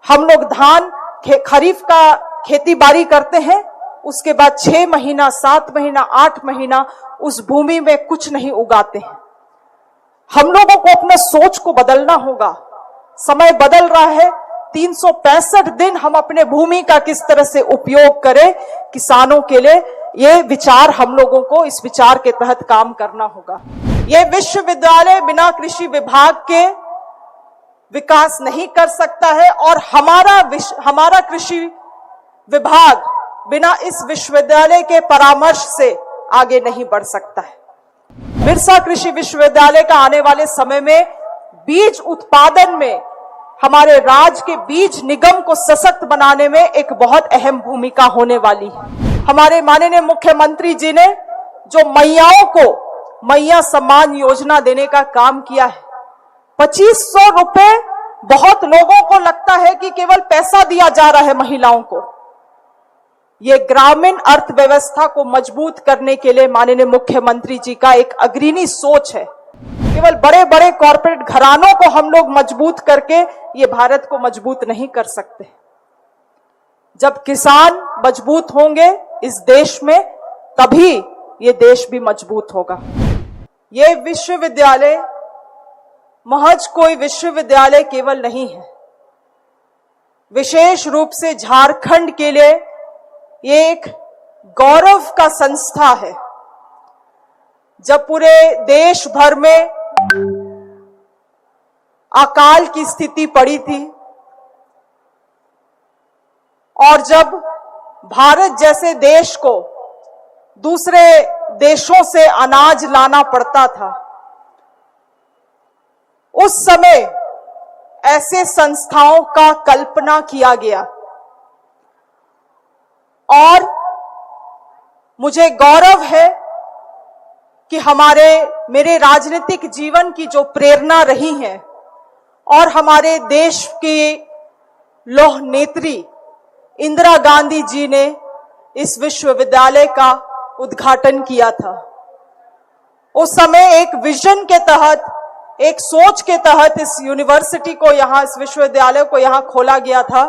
हम लोग धान खरीफ का खेती बाड़ी करते हैं, उसके बाद 6 महीना 7 महीना 8 महीना उस भूमि में कुछ नहीं उगाते हैं। हम लोगों को अपना सोच को बदलना होगा। समय बदल रहा है। 365 दिन हम अपने भूमि का किस तरह से उपयोग करें किसानों के लिए, ये विचार हम लोगों को इस विचार के तहत काम करना होगा। ये विश्वविद्यालय बिना कृषि विभाग के विकास नहीं कर सकता है और हमारा कृषि विभाग बिना इस विश्वविद्यालय के परामर्श से आगे नहीं बढ़ सकता है। बिरसा कृषि विश्वविद्यालय का आने वाले समय में बीज उत्पादन में हमारे राज्य के बीज निगम को सशक्त बनाने में एक बहुत अहम भूमिका होने वाली है। हमारे माननीय मुख्यमंत्री जी ने जो मैयाओं को मैया सम्मान योजना देने का काम किया है, 2500 रुपए बहुत लोगों को लगता है कि केवल पैसा दिया जा रहा है महिलाओं को। ये ग्रामीण अर्थव्यवस्था को मजबूत करने के लिए माननीय मुख्यमंत्री जी का एक अग्रणी सोच है। केवल बड़े बड़े कॉर्पोरेट घरानों को हम लोग मजबूत करके ये भारत को मजबूत नहीं कर सकते। जब किसान मजबूत होंगे इस देश में, तभी ये देश भी मजबूत होगा। ये विश्वविद्यालय महज कोई विश्वविद्यालय केवल नहीं है, विशेष रूप से झारखंड के लिए ये एक गौरव का संस्था है। जब पूरे देश भर में अकाल की स्थिति पड़ी थी और जब भारत जैसे देश को दूसरे देशों से अनाज लाना पड़ता था, उस समय ऐसे संस्थाओं का कल्पना किया गया और मुझे गौरव है कि मेरे राजनीतिक जीवन की जो प्रेरणा रही है और हमारे देश की लौह नेत्री इंदिरा गांधी जी ने इस विश्वविद्यालय का उद्घाटन किया था। उस समय एक विजन के तहत, एक सोच के तहत इस यूनिवर्सिटी को यहां, इस विश्वविद्यालय को यहां खोला गया था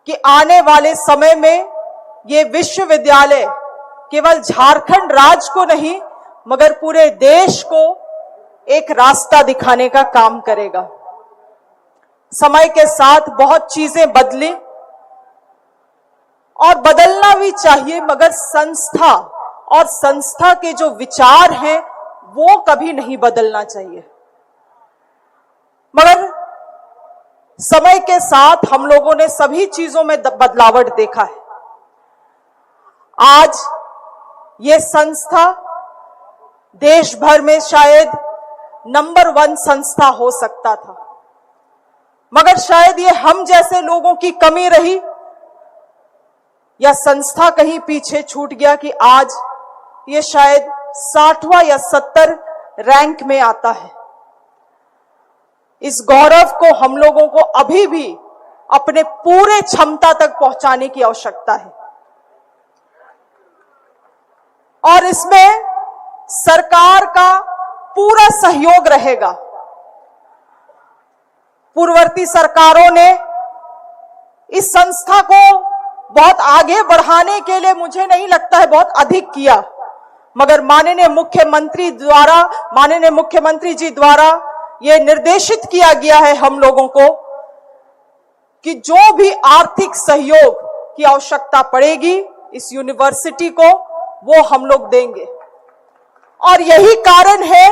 कि आने वाले समय में ये विश्वविद्यालय केवल झारखंड राज्य को नहीं मगर पूरे देश को एक रास्ता दिखाने का काम करेगा। समय के साथ बहुत चीजें बदली और बदलना भी चाहिए, मगर संस्था और संस्था के जो विचार हैं वो कभी नहीं बदलना चाहिए। मगर समय के साथ हम लोगों ने सभी चीजों में बदलावट देखा है। आज ये संस्था देश भर में शायद नंबर 1 संस्था हो सकता था, मगर शायद ये हम जैसे लोगों की कमी रही या संस्था कहीं पीछे छूट गया कि आज ये शायद 60वां या 70 रैंक में आता है। इस गौरव को हम लोगों को अभी भी अपने पूरे क्षमता तक पहुंचाने की आवश्यकता है और इसमें सरकार का पूरा सहयोग रहेगा। पूर्ववर्ती सरकारों ने इस संस्था को बहुत आगे बढ़ाने के लिए मुझे नहीं लगता है बहुत अधिक किया, मगर माननीय मुख्यमंत्री जी द्वारा यह निर्देशित किया गया है हम लोगों को कि जो भी आर्थिक सहयोग की आवश्यकता पड़ेगी इस यूनिवर्सिटी को, वो हम लोग देंगे। और यही कारण है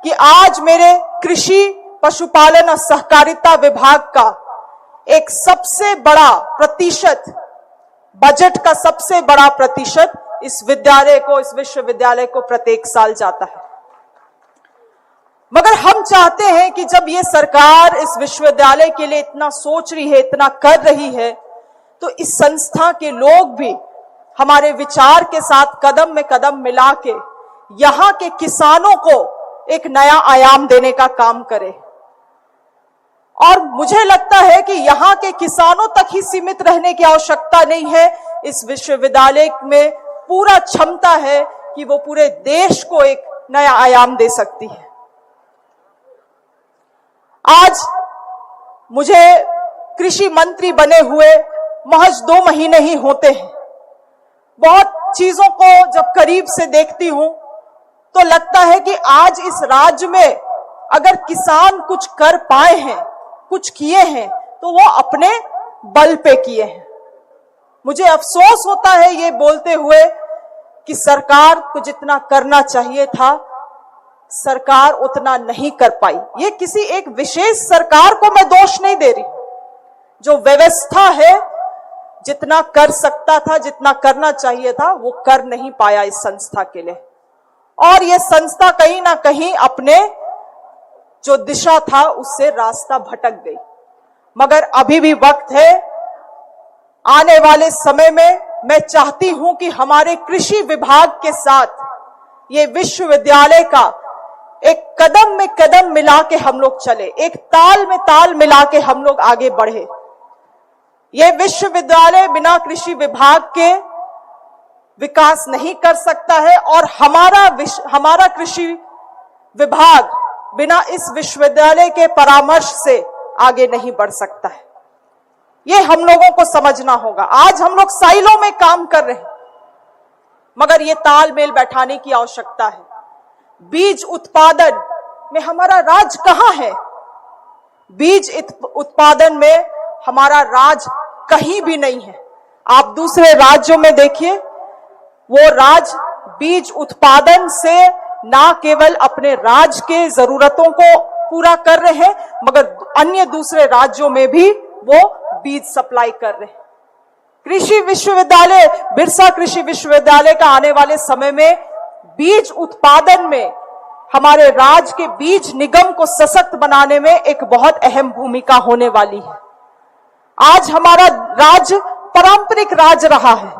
कि आज मेरे कृषि, पशुपालन और सहकारिता विभाग का एक सबसे बड़ा प्रतिशत, बजट का सबसे बड़ा प्रतिशत इस विश्वविद्यालय को प्रत्येक साल जाता है। मगर हम चाहते हैं कि जब ये सरकार इस विश्वविद्यालय के लिए इतना सोच रही है, इतना कर रही है, तो इस संस्था के लोग भी हमारे विचार के साथ कदम में कदम मिला के यहां के किसानों को एक नया आयाम देने का काम करें। और मुझे लगता है कि यहां के किसानों तक ही सीमित रहने की आवश्यकता नहीं है। इस विश्वविद्यालय में पूरा क्षमता है कि वो पूरे देश को एक नया आयाम दे सकती है। आज मुझे कृषि मंत्री बने हुए महज 2 महीने ही होते हैं। बहुत चीजों को जब करीब से देखती हूं तो लगता है कि आज इस राज्य में अगर किसान कुछ कर पाए हैं, कुछ किए हैं, तो वो अपने बल पे किए हैं। मुझे अफसोस होता है ये बोलते हुए कि सरकार को जितना करना चाहिए था, सरकार उतना नहीं कर पाई। ये किसी एक विशेष सरकार को मैं दोष नहीं दे रही। जो व्यवस्था है, जितना कर सकता था, जितना करना चाहिए था, वो कर नहीं पाया इस संस्था के लिए। और ये संस्था कहीं ना कहीं अपने जो दिशा था उससे रास्ता भटक गई। मगर अभी भी वक्त है। आने वाले समय में मैं चाहती हूं कि हमारे कृषि विभाग के साथ ये विश्वविद्यालय का एक कदम में कदम मिला के हम लोग चले, एक ताल में ताल मिला के हम लोग आगे बढ़े। ये विश्वविद्यालय बिना कृषि विभाग के विकास नहीं कर सकता है और हमारा कृषि विभाग बिना इस विश्वविद्यालय के परामर्श से आगे नहीं बढ़ सकता है। ये हम लोगों को समझना होगा। आज हम लोग साइलों में काम कर रहे हैं, मगर ये तालमेल बैठाने की आवश्यकता है। बीज उत्पादन में हमारा राज्य कहां है? बीज उत्पादन में हमारा राज्य कहीं भी नहीं है। आप दूसरे राज्यों में देखिए, वो राज्य बीज उत्पादन से ना केवल अपने राज्य के जरूरतों को पूरा कर रहे हैं, मगर अन्य दूसरे राज्यों में भी वो बीज सप्लाई कर रहे हैं। कृषि विश्वविद्यालय, बिरसा कृषि विश्वविद्यालय का आने वाले समय में बीज उत्पादन में हमारे राज्य के बीज निगम को सशक्त बनाने में एक बहुत अहम भूमिका होने वाली है। आज हमारा राज्य पारंपरिक राज्य रहा है।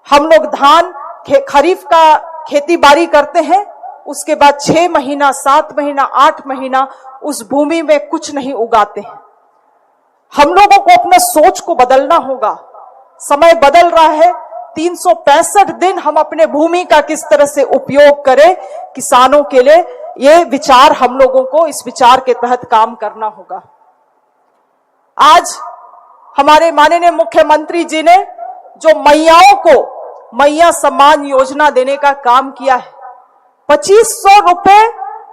हम लोग धान खरीफ का खेती बाड़ी करते हैं, उसके बाद 6 महीना, 7 महीना, 8 महीना उस भूमि में कुछ नहीं उगाते हैं। हम लोगों को अपना सोच को बदलना होगा। समय बदल रहा है। 365 दिन हम अपने भूमि का किस तरह से उपयोग करें किसानों के लिए, ये विचार हम लोगों को इस विचार के तहत काम करना होगा। आज हमारे माननीय मुख्यमंत्री जी ने जो मैयाओं को मैया सम्मान योजना देने का काम किया है, 2500 रुपए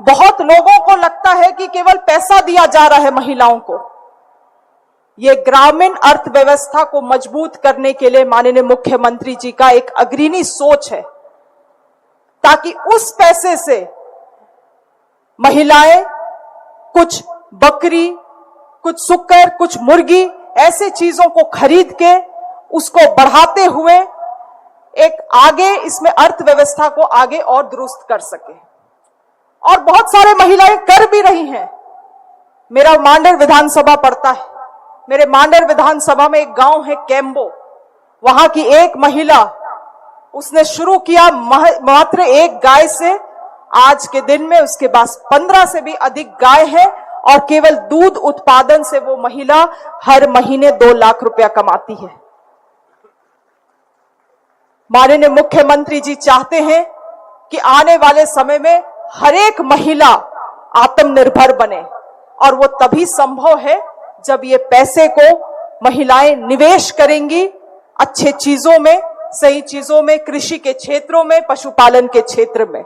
बहुत लोगों को लगता है कि केवल पैसा दिया जा रहा है महिलाओं को। ये ग्रामीण अर्थव्यवस्था को मजबूत करने के लिए माननीय मुख्यमंत्री जी का एक अग्रणी सोच है, ताकि उस पैसे से महिलाएं कुछ बकरी, कुछ सुकर, कुछ मुर्गी ऐसे चीजों को खरीद के उसको बढ़ाते हुए एक आगे इसमें अर्थव्यवस्था को आगे और दुरुस्त कर सके। और बहुत सारे महिलाएं कर भी रही हैं। मेरा मांडर विधानसभा पड़ता है। मेरे मांडर विधानसभा में एक गांव है कैम्बो, वहां की एक महिला, उसने शुरू किया मात्र एक गाय से। आज के दिन में उसके पास 15 से भी अधिक गाय है और केवल दूध उत्पादन से वो महिला हर महीने 2 लाख रुपया कमाती है। माननीय मुख्यमंत्री जी चाहते हैं कि आने वाले समय में हर एक महिला आत्मनिर्भर बने, और वो तभी संभव है जब ये पैसे को महिलाएं निवेश करेंगी अच्छे चीजों में, सही चीजों में, कृषि के क्षेत्रों में, पशुपालन के क्षेत्र में।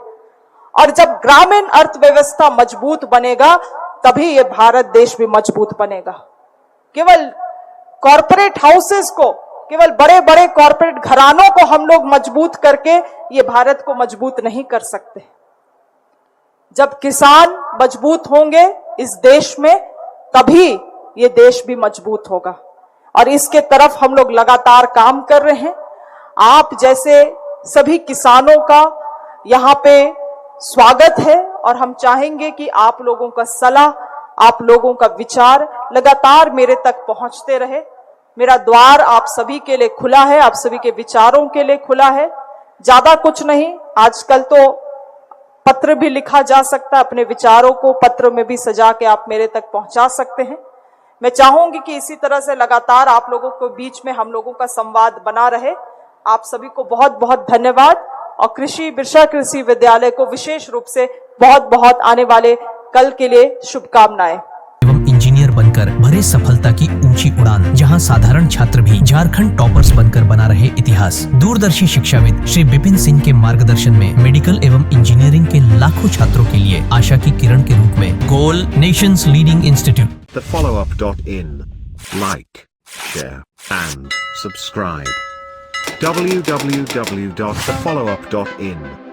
और जब ग्रामीण अर्थव्यवस्था मजबूत बनेगा तभी ये भारत देश भी मजबूत बनेगा। केवल कॉरपोरेट हाउसेस को, केवल बड़े बड़े कॉरपोरेट घरानों को हम लोग मजबूत करके ये भारत को मजबूत नहीं कर सकते। जब किसान मजबूत होंगे इस देश में, तभी ये देश भी मजबूत होगा। और इसके तरफ हम लोग लगातार काम कर रहे हैं। आप जैसे सभी किसानों का यहाँ पे स्वागत है, और हम चाहेंगे कि आप लोगों का सलाह, आप लोगों का विचार लगातार मेरे तक पहुंचते रहे। मेरा द्वार आप सभी के लिए खुला है, आप सभी के विचारों के लिए खुला है। ज्यादा कुछ नहीं, आजकल तो पत्र भी लिखा जा सकता है, अपने विचारों को पत्र में भी सजा के आप मेरे तक पहुंचा सकते हैं। मैं चाहूंगी कि इसी तरह से लगातार आप लोगों के बीच में हम लोगों का संवाद बना रहे। आप सभी को बहुत बहुत धन्यवाद, और बिरसा कृषि विद्यालय को विशेष रूप से बहुत बहुत आने वाले कल के लिए शुभकामनाएं। एवं इंजीनियर बनकर लेकर भरे सफलता की ऊंची उड़ान, जहां साधारण छात्र भी झारखंड टॉपर्स बनकर बना रहे इतिहास। दूरदर्शी शिक्षाविद श्री विपिन सिंह के मार्गदर्शन में मेडिकल एवं इंजीनियरिंग के लाखों छात्रों के लिए आशा की किरण के रूप में Goal nation's leading institute. thefollowup.in. Like, share, and subscribe. www.thefollowup.in